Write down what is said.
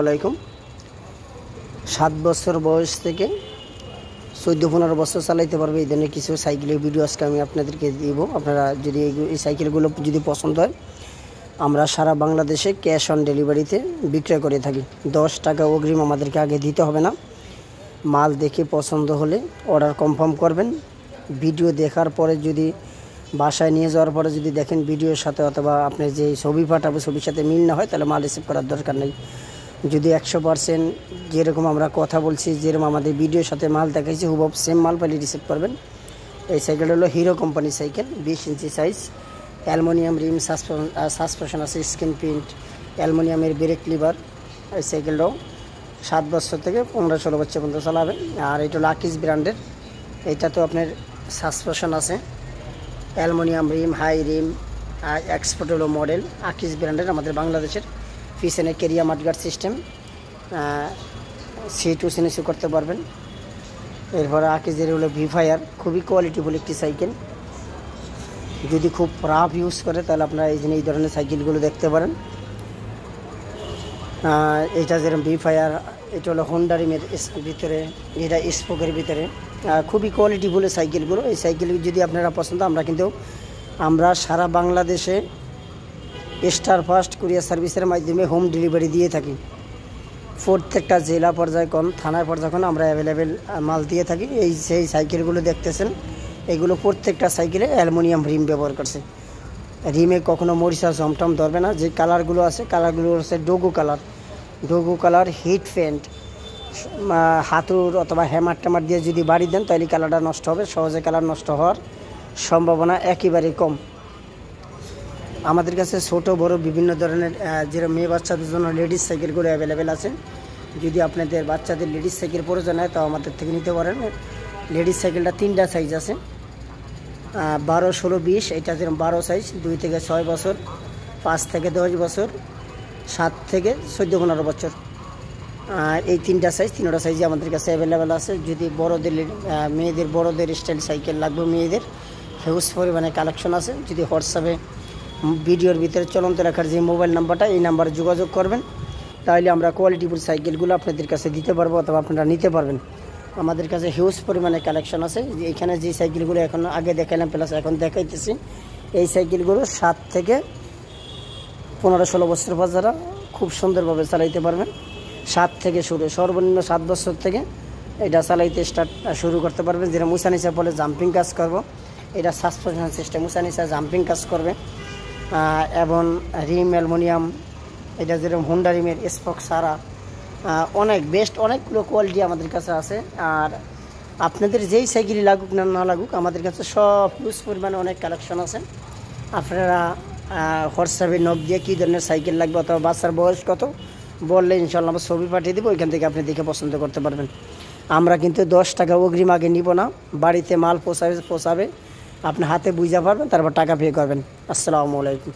আলাইকুম। 7 বছর বয়স থেকে 14-15 বছর চালাইতে পারবে এই ধরনের কিছু সাইকেলের ভিডিও আজকে আমি আপনাদেরকে দিব। আপনারা যদি এই সাইকেলগুলো যদি পছন্দ হয়, আমরা সারা বাংলাদেশে ক্যাশ অন ডেলিভারিতে বিক্রয় করে থাকি। 10 টাকা অগ্রিম আমাদেরকে আগে দিতে হবে না। মাল দেখে পছন্দ হলে অর্ডার কনফার্ম করবেন। ভিডিও দেখার পরে যদি বাসায় নিয়ে যাওয়ার পরে যদি দেখেন ভিডিওর সাথে অথবা আপনি যে ছবি পাঠাবো ছবির সাথে মিল না হয়, তাহলে মাল রিসিভ করার দরকার নেই। যদি 100% যেরকম আমরা কথা বলছি, যেরকম আমাদের ভিডিওর সাথে মাল দেখাইছি হুবহু সেম মাল পাইলে রিসিভ করবেন। এই সাইকেলটা হলো হিরো কোম্পানির সাইকেল, 20 ইঞ্চি সাইজ, অ্যালুমিনিয়াম রিম, সাসপেনশন আছে, স্ক্রিন প্রিন্ট, অ্যালুমিনিয়ামের ব্রেক লিভার। এই সাইকেলটাও 7 বছর থেকে 15-16 বছর পর্যন্ত চালাবেন। আর এটা হলো আকিজ ব্র্যান্ডের। এটা তো আপনার সাসপেনশন আছে, aluminium rim, high rim, export হলো মডেল আকিজ ব্র্যান্ডের আমাদের বাংলাদেশের। পিছনে কেরিয়া মাঠগার্ড সিস্টেম, সিটও সিনেসু করতে পারবেন। এরপরে আকিজের হলো ভিফায়ার, খুবই কোয়ালিটিফুল একটি সাইকেল। যদি খুব রাফ ইউজ করে তাহলে আপনারা এই ধরনের সাইকেলগুলো দেখতে পারেন। এটা যেরকম ভিফায়ার, এটা হলো হোন্ডা রিমের ভিতরে, এটা স্পোকের ভিতরে, খুবই কোয়ালিটিফুল সাইকেলগুলো। এই সাইকেল যদি আপনারা পছন্দ, আমরা সারা বাংলাদেশে স্টার ফাস্ট কুরিয়ার সার্ভিসের মাধ্যমে হোম ডেলিভারি দিয়ে থাকি। প্রত্যেকটা জেলা পর্যায়ক্রম, থানায় পর্যায়ক্রম আমরা অ্যাভেলেবেল মাল দিয়ে থাকি। সেই সাইকেলগুলো দেখতেছেন, এগুলো প্রত্যেকটা সাইকেলে অ্যালুমিনিয়াম রিম ব্যবহার করছে। রিমে কখনো মরিচা জমটম ধরবে না। যে কালারগুলো আছে, কালারগুলো হচ্ছে ডোগো কালার হিট পেন্ট। হাতুড় অথবা হ্যামার ট্যামার দিয়ে যদি বাড়ি দেন তাহলে কালারটা নষ্ট হবে, সহজে কালার নষ্ট হওয়ার সম্ভাবনা একেবারেই কম। আমাদের কাছে ছোট বড় বিভিন্ন ধরনের যেরকম মেয়ে বাচ্চাদের জন্য লেডিস সাইকেলগুলো অ্যাভেলেবেল আছে। যদি আপনাদের বাচ্চাদের লেডিস সাইকেল প্রয়োজন হয় তাও আমাদের থেকে নিতে পারেন। লেডিস সাইকেলটা 3টা সাইজ আছে, 12, 16, 20। এটা যেরকম 12 সাইজ, 2 থেকে 6 বছর, 5 থেকে 10 বছর, 7 থেকে 14-15 বছর। এই 3টা সাইজ, 3টা সাইজে আমাদের কাছে অ্যাভেলেবেল আছে। যদি মেয়েদের বড়দের স্টাইল সাইকেল লাগবে, মেয়েদের হিউজ পরিমাণে কালেকশন আছে। যদি হোয়াটসঅ্যাপে ভিডিওর ভিতরে চলন্ত লেখার যে মোবাইল নাম্বারটা, এই নাম্বারে যোগাযোগ করবেন, তাহলে আমরা কোয়ালিটিফুল সাইকেলগুলো আপনাদের কাছে দিতে পারবো অথবা আপনারা নিতে পারবেন। আমাদের কাছে হিউজ পরিমাণে কালেকশন আছে। এখানে যে সাইকেলগুলো এখন আগে দেখালাম প্লাস এখন দেখাইতেছি, এই সাইকেলগুলো 7 থেকে 15-16 বছর বাচ্চারা খুব সুন্দরভাবে চালাইতে পারবেন। 7 থেকে শুরু, সর্বনিম্ন 7 বছর থেকে এটা চালাইতে শুরু করতে পারবেন। যেটা মুসানিসা বলে জাম্পিং কাজ করবো, এটা সাসপেনশন সিস্টেম, মুসানিসা জাম্পিং কাজ করবে। এবং রিম অ্যালুমিনিয়াম, এটা যেরকম হোন্ডা রিমের স্পোক সারা, অনেক বেস্ট অনেকগুলো কোয়ালিটি আমাদের কাছে আছে। আর আপনাদের যেই সাইকেলই লাগুক না লাগুক, আমাদের কাছে সব হিউজ পরিমাণে অনেক কালেকশন আছে। আপনারা হোয়াটসঅ্যাপে নক দিয়ে কী ধরনের সাইকেল লাগবে অথবা বাচ্চার বয়স কত বললে ইনশাল্লাহ আমরা ছবি পাঠিয়ে দেবো, ওইখান থেকে আপনি দেখে পছন্দ করতে পারবেন। আমরা কিন্তু 10 টাকা অগ্রিম আগে নিব না, বাড়িতে মাল পৌঁছাবে, আপনি হাতে বুঝা পারবেন, তারপর টাকা পে করবেন। আসসালামু আলাইকুম।